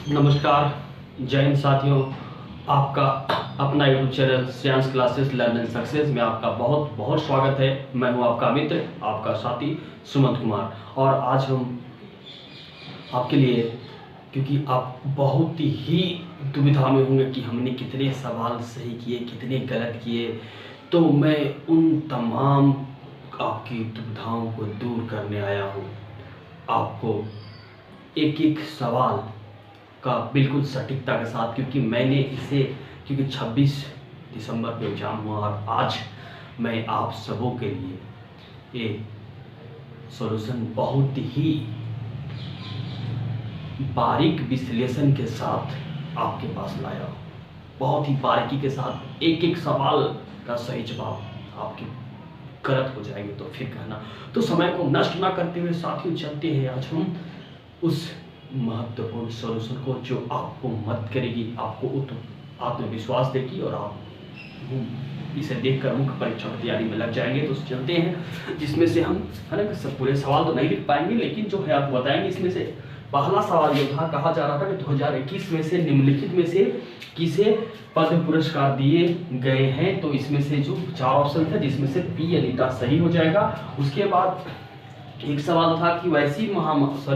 नमस्कार, जय हिंद साथियों। आपका अपना YouTube channel Shreyansh classes learn and success में आपका बहुत बहुत स्वागत है। मैं हूं आपका मित्र, आपका साथी सुमंत कुमार। और आज हम आपके लिए, क्योंकि आप बहुत ही दुविधा में होंगे कि हमने कितने सवाल सही किए, कितने गलत किए, तो मैं उन तमाम आपकी दुविधाओं को दूर करने आया हूं। आपको एक एक सवाल का बिल्कुल सटीकता के साथ, क्योंकि मैंने इसे, क्योंकि 26 दिसंबर को एग्ज़ाम हुआ और आज मैं आप सबों के लिए ये सॉल्यूशन बहुत ही बारीक विश्लेषण के साथ आपके पास लाया हूँ। बहुत ही बारीकी के साथ एक एक सवाल का सही जवाब आपके गलत हो जाएंगे तो फिर कहना। तो समय को नष्ट ना करते हुए साथियों चलते हैं आज हम उस महत्वपूर्ण सॉल्यूशन को, जो आपको मदद करेगी, आपको आत्मविश्वास देगी और आप इसे देखकर मुख्य परीक्षा की तैयारी में लग जाएंगे। तो चलते हैं, जिसमें से हम है ना सब पूरे सवाल तो नहीं लिख पाएंगे, लेकिन जो है आपको बताएंगे। इसमें से पहला सवाल ये था, कहा जा रहा था कि 2021 में से निम्नलिखित में से किसे पद्म पुरस्कार दिए गए हैं। तो इसमें से जो 4 ऑप्शन थे, जिसमें से पी अनीता सही हो जाएगा। उसके बाद एक सवाल था कि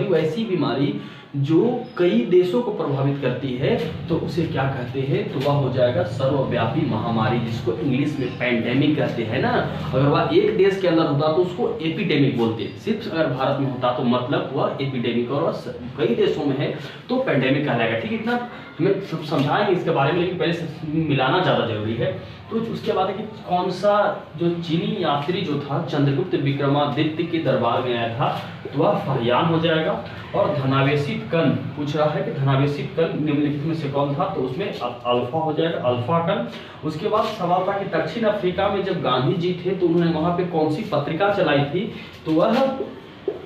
वैसी बीमारी जो कई देशों को प्रभावित करती है तो उसे क्या कहते हैं। तो वह हो जाएगा सर्वव्यापी महामारी, जिसको इंग्लिश में पैंडेमिक कहते हैं ना। अगर वह एक देश के अंदर होता तो उसको एपिडेमिक बोलते हैं। सिर्फ अगर भारत में होता तो मतलब वह एपिडेमिक, और वह कई देशों में है तो पैंडेमिक कहलाएगा। ठीक है, इतना तुम्हें सब समझाएंगे इसके बारे में, लेकिन पहले से मिलाना ज़्यादा जरूरी है। तो उसके बाद है कि कौन सा जो चीनी यात्री जो था चंद्रगुप्त विक्रमादित्य के दरबार में आया था, तो वह फहियान हो जाएगा। और धनावेशित कण पूछ रहा है कि धनावेशित कण निम्नलिखित में से कौन था, तो उसमें अल्फा हो जाएगा, अल्फा कण। उसके बाद सवाल था कि दक्षिण अफ्रीका में जब गांधी जी थे तो उन्होंने वहां पे कौन सी पत्रिका चलाई थी, तो वह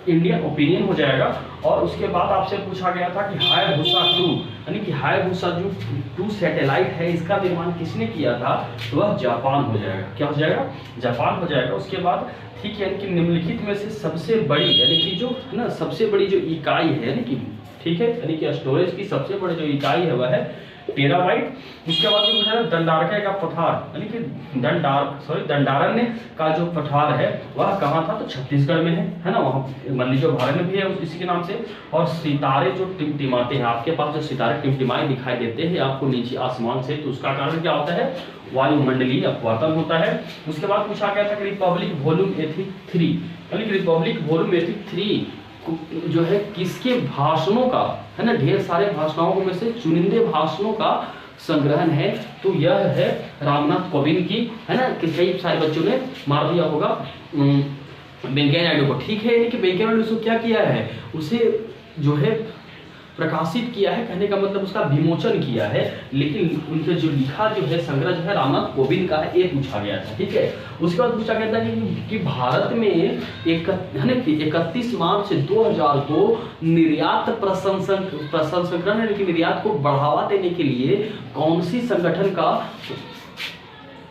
इंडियन ओपिनियन हो जाएगा। और उसके बाद आपसे पूछा गया था कि हायाबुसा 2 यानी कि हायाबुसा जो 2 सैटेलाइट है, इसका निर्माण किसने किया था, तो वह जापान हो जाएगा। क्या हो जाएगा? जापान हो जाएगा। उसके बाद ठीक है, यानी कि निम्नलिखित में से सबसे बड़ी, यानी कि जो है ना सबसे बड़ी जो इकाई है, यानी कि ठीक है, यानी कि स्टोरेज की सबसे बड़ी जो इकाई है वह है टेराबाइट। उसके बाद जो है दंडारण्य का पठार, यानी कि दंडारण्य का जो पठार है वह कहाँ था, तो छत्तीसगढ़ में है ना। वहाँ मान लीजिए भारत में भी है इसी के नाम से। और सितारे जो टिमटिमाते हैं, आपके पास जो सितारे टिमटिमाए दिखाई देते हैं आपको नीचे आसमान से, तो उसका कारण क्या होता है? वायुमंडलीय अपवर्तन होता है। उसके बाद पूछा गया था कि रिपब्लिक वॉल्यूम 83, यानी कि रिपब्लिक वॉल्यूम 83 जो है किसके भाषणों का, है ना, ढेर सारे भाषणों में से चुनिंदे भाषणों का संग्रहण है। तो यह है रामनाथ कोविंद की, है ना, कि कई सारे बच्चों ने मार दिया होगा वेंकैया नायडू को। ठीक है, यानी कि वेंकैया नायडू को क्या किया है, उसे जो है प्रकाशित किया है, कहने का मतलब उसका विमोचन किया है, लेकिन उनके जो लिखा जो है संग्रह जो है रामनाथ कोविंद का है, ये पूछा गया था। ठीक है, उसके बाद पूछा गया था कि भारत में है ना 31 मार्च 2002 निर्यात प्रसंस्करण यानी कि निर्यात को बढ़ावा देने के लिए कौन सी संगठन का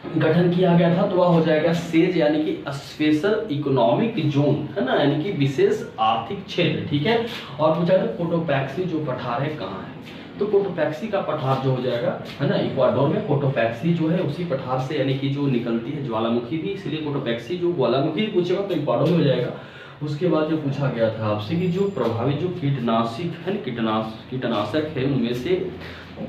गठन किया गया था, तो वह हो जाएगा सेज, यानी कि स्पेशल इकोनॉमिक जोन, है ना, यानी कि विशेष आर्थिक क्षेत्र। ठीक है, और पूछा था कोटोपैक्सी जो पठार है कहाँ है, तो कोटोपैक्सी का पठार जो हो जाएगा, है ना, इक्वाडोर में। कोटोपैक्सी जो है उसी पठार से, यानी कि जो निकलती है ज्वालामुखी भी, इसलिए कोटोपैक्सी जो ज्वालामुखी पूछेगा तो इक्वाडोर में हो जाएगा। उसके बाद जो पूछा गया था आपसे कि जो प्रभावित जो कीटनाशक है उनमें से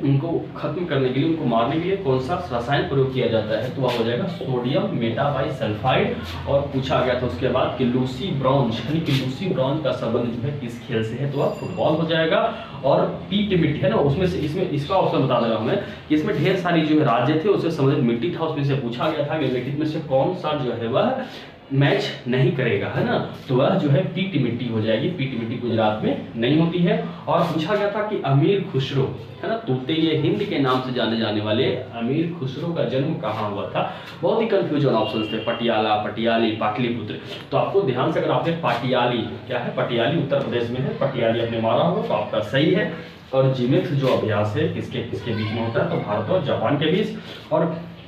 उनको खत्म करने के लिए, उनको मारने के लिए कौन सा रसायन प्रयोग किया जाता है, तो वह हो जाएगा सोडियम मेटाबाइसल्फाइड। और पूछा गया था उसके बाद कि लूसी ब्रॉन्ज, यानी कि लूसी ब्रॉन्ज का संबंध जो है किस खेल से है, तो वह फुटबॉल हो जाएगा। और पीट मिट्टी है ना, उसमें से इसमें इसका ऑप्शन बता दे रहा हूँ मैं कि इसमें ढेर सारी जो है राज्य थे, उससे संबंधित मिट्टी था, उसमें से पूछा गया था कि निम्नलिखित में से कौन सा जो है वह मैच नहीं करेगा, है ना, तो वह जो है पीट मिट्टी हो जाएगी। पीट मिट्टी गुजरात में नहीं होती है। और पूछा गया था कि अमीर खुसरो, है ना, तूते हिंद के नाम से जाने जाने वाले अमीर खुसरो का जन्म कहाँ हुआ था। बहुत ही कंफ्यूजन ऑप्शन थे, पटियाला, पटियाली, पाटलिपुत्र। तो आपको ध्यान से, अगर आपने पाटियाली, क्या है पटियाली, उत्तर प्रदेश में है, पटियाली आपने मारा होगा तो आपका सही है। और जिमेक्स जो अभ्यास है किसके किसके बीच में होता है, तो भारत और जापान के बीच। और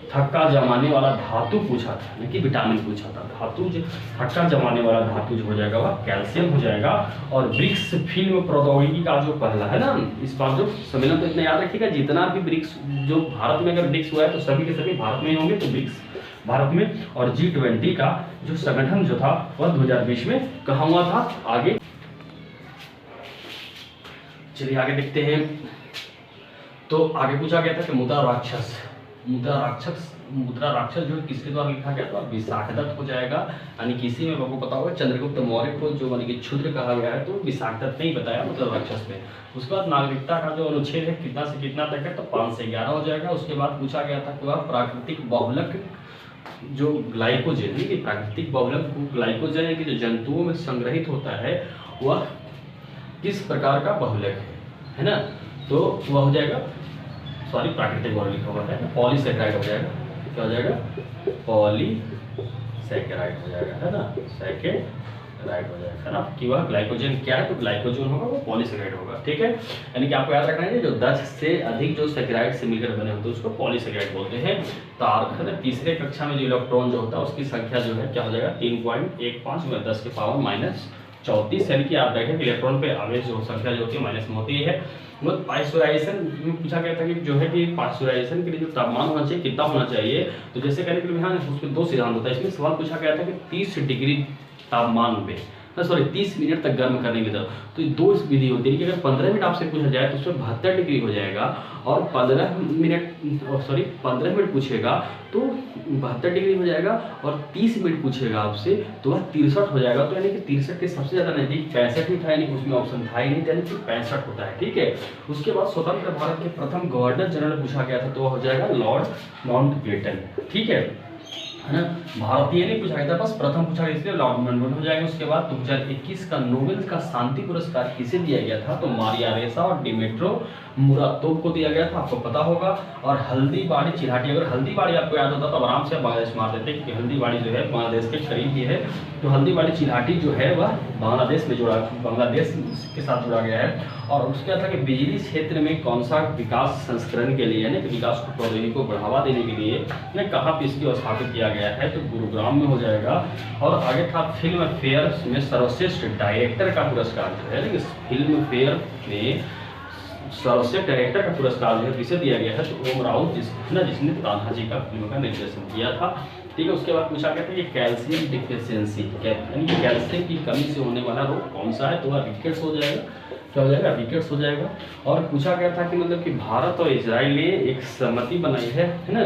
थक्का जमाने वाला धातु पूछा था, नहीं कि विटामिन पूछा था। धातु जो थक्का जमाने वाला धातु जो हो जाएगा वह कैल्शियम हो जाएगा। और ब्रिक्स फिल्म प्रौद्योगिकी का जो पहला है ना, इस बार जो सम्मेलन, तो इतना याद रखिएगा, जितना भी ब्रिक्स जो भारत में अगर ब्रिक्स हुआ है तो सभी के सभी भारत में ही होंगे, तो ब्रिक्स भारत में। और G20 का जो संगठन जो था वह 2020 में कहाँ हुआ था, आगे चलिए आगे देखते हैं। तो आगे पूछा गया था कि मुद्रा राक्षस जो किसके द्वारा लिखा गया था, विशाखदत्त हो जाएगा। यानी किसी में आपको पता होगा चंद्रगुप्त मौर्य को जो यानी कि क्षुद्र कहा गया है, तो विशाखदत्त ने ही बताया मुद्रा राक्षस में। उसके बाद नागरिकता का जो अनुच्छेद है कितना से कितना तक है, तो 5 से 11 हो जाएगा। उसके बाद पूछा गया था कि वह प्राकृतिक बहुलक जो ग्लाइकोजन, कि प्राकृतिक बहुलक ग्लाइकोजन है कि जो जंतुओं में संग्रहित होता है वह किस प्रकार का बहुलक है ना, तो वह हो जाएगा, सॉरी प्राकृतिक बहुलक लिखा हुआ है, पॉलीसेकेराइड हो जाएगा। क्या हो जाएगा, पॉलीसेकेराइड हो जाएगा, है ना, सेकेराइड हो जाएगा, है ना। कि वह ग्लाइकोजन क्या है, तो ग्लाइकोजन होगा वो पॉलीसेकेराइड होगा, ठीक है। यानी कि आपको याद रखना है जो 10 से अधिक जो सेकेराइड से मिलकर बने होते हैं उसको पॉलीसेकेराइड बोलते हैं। तार है ना, तीसरे कक्षा में जो इलेक्ट्रॉन जो होता है उसकी संख्या जो है क्या हो जाएगा, 3.15 में 10 के पावर -34। यानी कि आप देखें इलेक्ट्रॉन पे आवेश जो संख्या जो होती है माइनस में होती है। वो पास्चुराइजेशन में पूछा गया था कि जो है कि पास्चुराइजेशन के लिए जो तापमान होना चाहिए कितना होना चाहिए, तो जैसे कहने के लिए हाँ उसमें 2 सिद्धांत होता है। इसमें सवाल पूछा गया था कि 30 डिग्री तापमान पे, सॉरी 30 मिनट तक गर्म करने की तरफ, तो 2 विधि होती है कि अगर 15 मिनट आपसे पूछा जाए तो उसमें 72 डिग्री हो जाएगा, और 15 मिनट पूछेगा तो 72 डिग्री हो जाएगा, और 30 मिनट पूछेगा आपसे तो वह 63 हो जाएगा। तो यानी कि 63 के सबसे ज़्यादा नज़दीक 65 ही था, यानी कि उसमें ऑप्शन था ही नहीं, यानी कि 65 होता है, ठीक है। उसके बाद स्वतंत्र भारत के प्रथम गवर्नर जनरल पूछा गया था, तो वह हो जाएगा लॉर्ड माउंटबेटन, ठीक है ना। भारतीय नहीं पूछा गया था, बस प्रथम पूछा गया इसलिए लॉर्ड माउंटबेटन हो जाएगा। उसके बाद 2021 का नोबेल का शांति पुरस्कार किसे दिया गया था, तो मारिया रेसा और डिमेट्रो मुरातोव को दिया गया था, आपको पता होगा। और हल्दीबाड़ी चिल्हाटी, अगर हल्दीबाड़ी आपको याद होता तो आराम से बांग्लादेश मार देते, क्योंकि हल्दीबाड़ी जो है बांग्लादेश के करीब ही है। तो हल्दीबाड़ी चिल्हाटी जो है वह बांग्लादेश में बांग्लादेश के साथ जुड़ा गया है। और उसके बाद था कि बिजली क्षेत्र में कौन सा विकास संस्करण के लिए, यानी कि विकास को प्रौद्योगिकी को बढ़ावा देने के लिए कहाँ पे इसकी स्थापित किया गया है, तो गुरुग्राम में हो जाएगा। और आगे था फिल्म फेयर में सर्वश्रेष्ठ डायरेक्टर का पुरस्कार जो है, लेकिन फिल्म फेयर में सर्वश्रेष्ठ डायरेक्टर का पुरस्कार जो है किसे दिया गया है, तो ओम राउत जिसने तान्हा जी का फिल्म का निर्देशन किया था, ठीक है। उसके बाद पूछा गया था कि कैल्शियम डिफिशियंसी, यानी कि कैल्शियम की कमी से होने वाला रोग कौन सा है, तो वह रिकेट्स हो जाएगा। क्या हो जाएगा, रिकेट्स हो जाएगा। और पूछा गया था कि मतलब कि भारत और इजराइल ने एक सहमति बनाई है ना,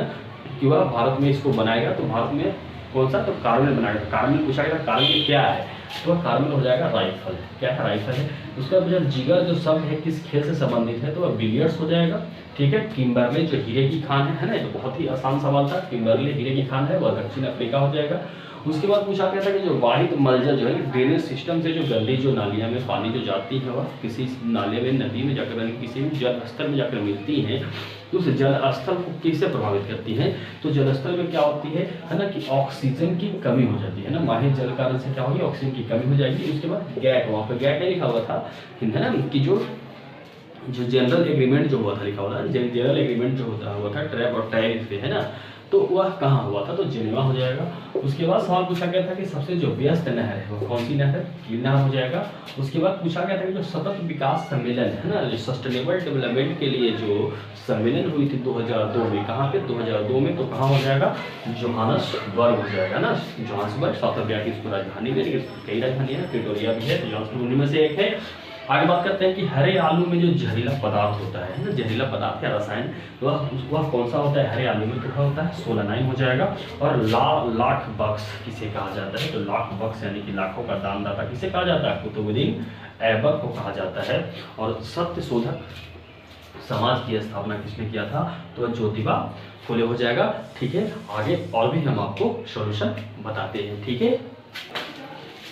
कि वह भारत में इसको बनाएगा, तो भारत में कौन सा, तो कार्बन बनाएगा। कार्बन पूछा गया था कार्बन क्या है, तो वह कार्बन हो जाएगा राइफल, क्या है, राइफल है। उसके बाद जिगर जो शब्द है किस खेल से संबंधित है, तो वह बिलियर्ड्स हो जाएगा, ठीक है। किम्बरले जो हीरे की खान है ना, ये तो बहुत ही आसान सवाल था, किम्बरले हीरे की खान है, वह दक्षिण अफ्रीका हो जाएगा। उसके बाद पूछा गया था कि जो वाहिद मलजल जो है ड्रेनेज सिस्टम से जो गंदी जो नालियाँ में पानी जो जाती है वह किसी नाले में, नदी में जाकर, किसी भी जल स्थल में जाकर मिलती हैं, तो उस जल स्थल को किससे प्रभावित करती है, तो जल स्थल में क्या होती है ना, कि ऑक्सीजन की कमी हो जाती है ना, माहिर जल कारण से क्या होगी, ऑक्सीजन की कमी हो जाएगी। उसके बाद गैट, वहाँ पर गैट लिखा हुआ था है ना, कि जो जनरल एग्रीमेंट जो हुआ था, लिखा हुआ था जनरल एग्रीमेंट जो हुआ था ट्रैप और टैरिफ पे, है ना, तो वह कहाँ हुआ था, तो जिनेवा हो जाएगा। उसके बाद सवाल पूछा गया था कि सबसे जो व्यस्त नहर है वो कौन सी नहर है, कील नहर हो जाएगा। उसके बाद पूछा गया था कि जो सतत विकास सम्मेलन है ना, जो सस्टेनेबल डेवलपमेंट के लिए जो सम्मेलन हुई थी 2002 में, कहाँ पे, 2002 में, तो कहाँ हो जाएगा, जोहान्सबर्ग हो जाएगा ना, जोहान्सबर्ग साउथ अफ्रीका की उसको राजधानी में, लेकिन कई राजधानी है, प्रिटोरिया भी है, जोहान्सबर्ग उनमें से एक है। आगे बात करते हैं कि हरे आलू में जो जहरीला पदार्थ होता है ना, जहरीला पदार्थ या रसायन, वह कौन सा होता है, हरे आलू में कितना होता है, सोलानाइन हो जाएगा। और लाख बक्स किसे कहा जाता है, तो लाख बक्स यानी कि लाखों का दानदाता किसे कहा जाता है, कुतुबुद्दीन ऐबक को कहा जाता है। और सत्य शोधक समाज की स्थापना किसने किया था, तो ज्योतिबा फुले हो जाएगा, ठीक है। आगे और भी हम आपको सॉल्यूशन बताते हैं, ठीक है।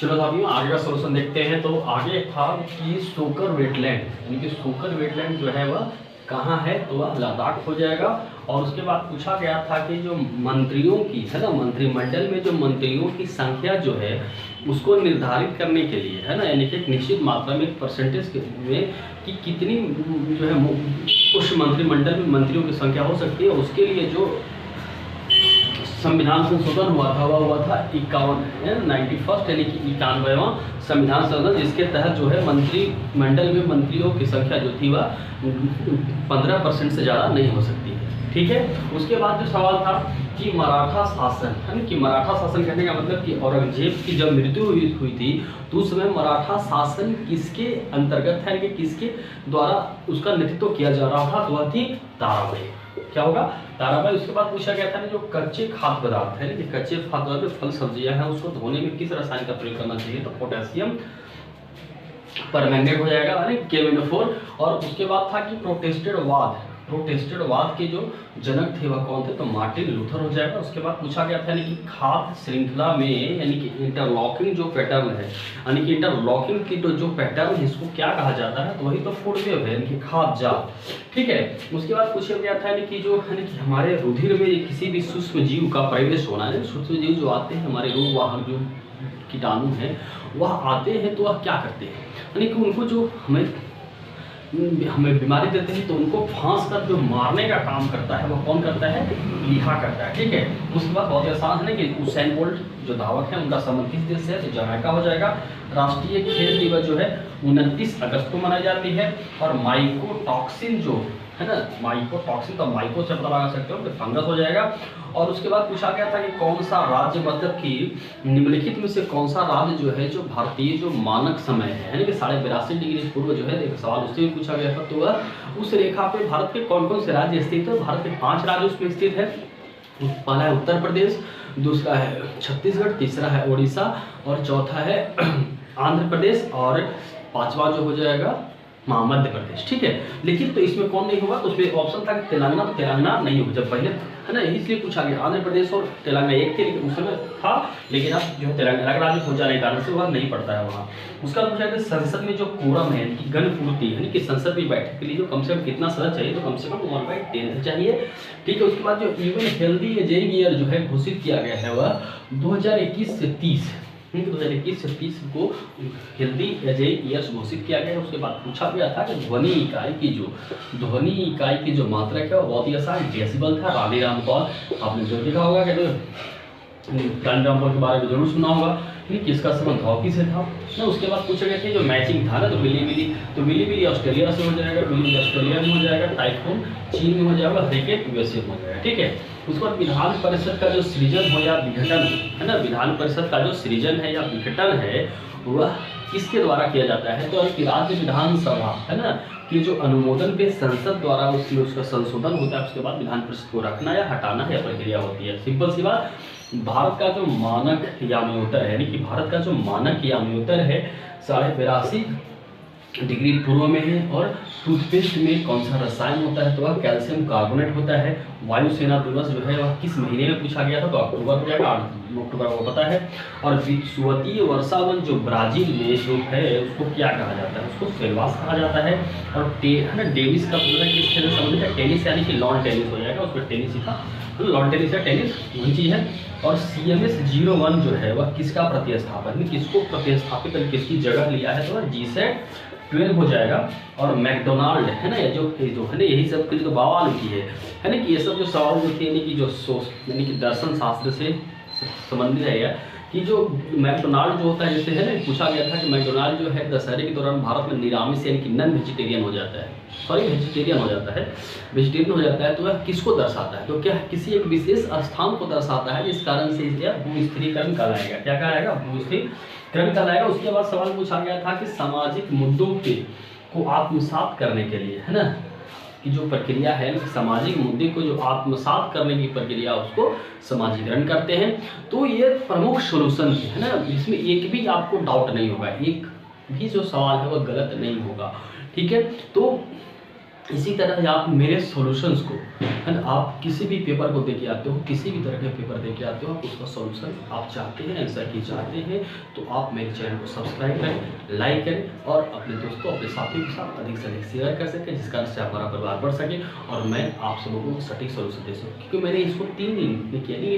चलो साथियों आगे का सॉल्यूशन देखते हैं। तो आगे था कि सोकर वेटलैंड, यानी कि सोकर वेटलैंड जो है वह कहाँ है, तो वह लद्दाख हो जाएगा। और उसके बाद पूछा गया था कि जो मंत्रियों की है ना, मंत्रिमंडल में जो मंत्रियों की संख्या जो है उसको निर्धारित करने के लिए है ना, यानी कि एक निश्चित मात्रा में, एक परसेंटेज में कि कितनी जो है उस मंत्रिमंडल में मंत्रियों की संख्या हो सकती है, उसके लिए जो संविधान संशोधन हुआ था, वह हुआ था 91 यानी कि 91वां संविधान संशोधन, जिसके तहत जो है मंत्रिमंडल में मंत्रियों की संख्या जो थी वह 15% से ज़्यादा नहीं हो सकती है। ठीक है। उसके बाद जो सवाल था कि मराठा शासन, है ना, कि मराठा शासन कहने का मतलब कि औरंगजेब की जब मृत्यु हुई थी तो उस समय मराठा शासन किसके अंतर्गत है, कि किसके द्वारा उसका नेतृत्व किया जा रहा था, तो वह थी ताराबाई। क्या होगा? ताराबाई। उसके बाद पूछा गया था ना, जो कच्चे खाद्य पदार्थ है, कच्चे खाद्य पदार्थ फल सब्जियां हैं, उसको धोने में किस रसायन का प्रयोग करना चाहिए, तो पोटेशियम परमैंगनेट हो जाएगा, केमिनोफोर। और उसके बाद था कि प्रोटेस्टेडवाद के जो जनक थे वह कौन थे, तो मार्टिन लूथर हो जाएगा। उसके बाद पूछा गया था यानी कि खाद्य श्रृंखला में यानी कि इंटरलॉकिंग जो पैटर्न है, यानी कि इंटरलॉकिंग की जो पैटर्न है इसको क्या कहा जाता है, तो वही तो फूड वेव है, यानी कि खाद्य जाल। ठीक है। उसके बाद पूछा गया था यानी कि जो यानी कि हमारे रुधिर में किसी भी सूक्ष्म जीव का प्रवेश होना है, सूक्ष्म जीव जो आते हैं हमारे रोग वाहक जो कीटाणु हैं वह आते हैं तो वह क्या करते हैं, यानी कि उनको जो हमें बीमारी देते हैं तो उनको फांस कर जो मारने का काम करता है वह कौन करता है, लीहा करता है। ठीक है। उसके बाद बहुत आसान है कि उसेन बोल्ट जो धावक है उनका संबंध किस देश से है, तो जमैका हो जाएगा। राष्ट्रीय खेल दिवस जो है 29 अगस्त को मनाई जाती है। और माइकोटॉक्सिन जो है ना, माइकोटॉक्सिन, तो माइको से पता लगा सकते हो कि फंगस हो जाएगा। और उसके बाद पूछा गया था कि कौन सा राज्य, मतलब कि निम्नलिखित में से कौन सा राज्य जो है जो भारतीय जो मानक समय है यानी कि 82.5 डिग्री पूर्व जो है, एक सवाल उससे भी पूछा गया था। तो वह उस रेखा पे भारत के कौन कौन से राज्य स्थित है, भारत के 5 राज्य उसमें स्थित है। पहला है उत्तर प्रदेश, दूसरा है छत्तीसगढ़, तीसरा है उड़ीसा और चौथा है आंध्र प्रदेश और पांचवा जो हो जाएगा मध्य प्रदेश। ठीक है। लेकिन तो इसमें कौन नहीं होगा, तो उसमें ऑप्शन था कि तेलंगाना, तो तेलंगाना नहीं होगा। जब पहले है ना इसलिए पूछा गया, आंध्र प्रदेश और तेलंगाना एक थे लेकिन उस समय था, लेकिन अब जो तेलंगाना अलग राज्य हो जाने के कारण से वह नहीं पड़ता है वहाँ। उसका पूछा गया संसद में जो कोरम है कि गणपूर्ति यानी कि संसद में बैठक के लिए जो कम से कम कितना सदस्य चाहिए, तो कम से कम 1/10 चाहिए। ठीक है। उसके बाद जो यूएन हेल्दी एजिंग ईयर जो है घोषित किया गया है वह 2021 से 30 2021 से 30 को हेल्दी एजिंग ईयर्स घोषित किया गया है। उसके बाद पूछा गया था कि ध्वनि इकाई की जो मात्रक है वो बहुत ही आसान डेसिबल था। रानी रामपाल आपने जो देखा होगा कि रानी रामपाल के बारे में जरूर सुना होगा, किसका संबंध हॉकी से था ना। उसके बाद पूछा गया था जो मैचिंग था ना, तो मिली ऑस्ट्रेलिया से हो जाएगा, मिली ऑस्ट्रेलिया में हो जाएगा, टाइफून चीन में हो जाएगा, हरिकेन यूएसए में हो जाएगा। ठीक है। उसके बाद विधान परिषद का जो सृजन हो या विघटन है ना, विधान परिषद का जो सृजन है या विघटन है वह किसके द्वारा किया जाता है, तो राज्य विधानसभा है ना कि जो अनुमोदन पे संसद द्वारा उसमें उसका संशोधन होता है। उसके बाद विधान परिषद को रखना या हटाना है प्रक्रिया होती है। सिंपल सी बात। भारत का जो मानक याम्योत्तर है, यानी कि भारत का जो मानक याम्योत्तर है 82.5 डिग्री पूर्व में है। और टूथपेस्ट में कौन सा रसायन होता है, तो वह कैल्शियम कार्बोनेट होता है। वायुसेना दिवस जो है वह किस महीने में पूछा गया था, तो अक्टूबर हो जाएगा, 8 अक्टूबर को पता है। और विषुवतीय वर्षावन जो ब्राजील में जो है उसको क्या कहा जाता है, उसको सेल्वास कहा जाता है। और है ना डेविस का पूरा किस खेल से संबंधित है, टेनिस यानी कि लॉन टेनिस हो जाएगा, उसमें टेनिस ही था, लॉन टेनिस या टेनिस वही चीज़ है। और CMS 01 जो है वह किसका प्रतिस्थापन, किसको प्रतिस्थापित कर किसकी जगह लिया है, तो वह GSAT 12 हो जाएगा। और मैकडोनाल्ड है ना, ये जो है ना यही सब के लिए तो बवाल की है ना कि ये सब जो सवाल जो थे यानी कि जो यानी कि दर्शन शास्त्र से संबंधित है या कि जो मैकडोनाल्ड जो होता है, जैसे है ना पूछा गया था कि मैकडोनाल्ड जो है दशहरे के दौरान भारत में निरामिष यानी कि नॉन वेजिटेरियन हो जाता है, वेजिटेरियन हो जाता है, तो वह किसको दर्शाता है, तो क्या किसी एक विशेष स्थान को दर्शाता है, जिस कारण से इसे भूस्थिरीकरण कहलाएगा। क्या कहलाएगा, भूस्थिरीकरण कहलाएगा। उसके बाद सवाल पूछा गया था कि सामाजिक मुद्दों को आत्मसात करने के लिए है ना कि जो प्रक्रिया है सामाजिक मुद्दे को जो आत्मसात करने की प्रक्रिया उसको समाजीकरण करते हैं। तो ये प्रमुख सॉल्यूशन है ना, इसमें एक भी आपको डाउट नहीं होगा, एक भी जो सवाल है वह गलत नहीं होगा। ठीक है। तो इसी तरह आप मेरे सॉल्यूशंस को है ना, आप किसी भी पेपर को देके आते हो, किसी भी तरह के पेपर देके आते हो, उसका सॉल्यूशन आप चाहते हैं, आंसर की चाहते हैं, तो आप मेरे चैनल को सब्सक्राइब करें, लाइक करें और अपने दोस्तों अपने साथियों के साथ अधिक से अधिक शेयर कर सकें, जिस कारण से हमारा परिवार बढ़ सके और मैं आप सब लोगों को सटीक सॉल्यूशन दे सकूँ। क्योंकि मैंने इसको 3 दिन में किया नहीं,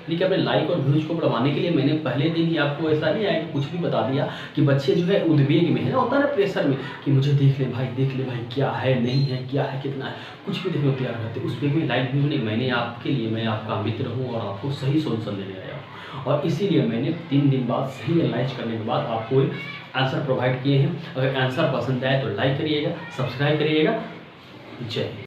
लेकिन अपने लाइक और व्यूज को बढ़ाने के लिए मैंने पहले दिन ही आपको ऐसा नहीं आया कि कुछ भी बता दिया कि बच्चे जो है उद्वेग में है ना, होता है ना प्रेशर में कि मुझे देख ले भाई क्या है नहीं है, क्या है कितना है, कुछ भी देखने को तैयार रहते, उस उसमें भी लाइक व्यू नहीं, मैंने आपके लिए, मैं आपका मित्र हूँ और आपको सही सोल्यूशन देने आया हूँ, और इसीलिए मैंने 3 दिन बाद सही एनालाइज करने के बाद आपको एक आंसर प्रोवाइड किए हैं। अगर आंसर पसंद आए तो लाइक करिएगा, सब्सक्राइब करिएगा। जय हिंद।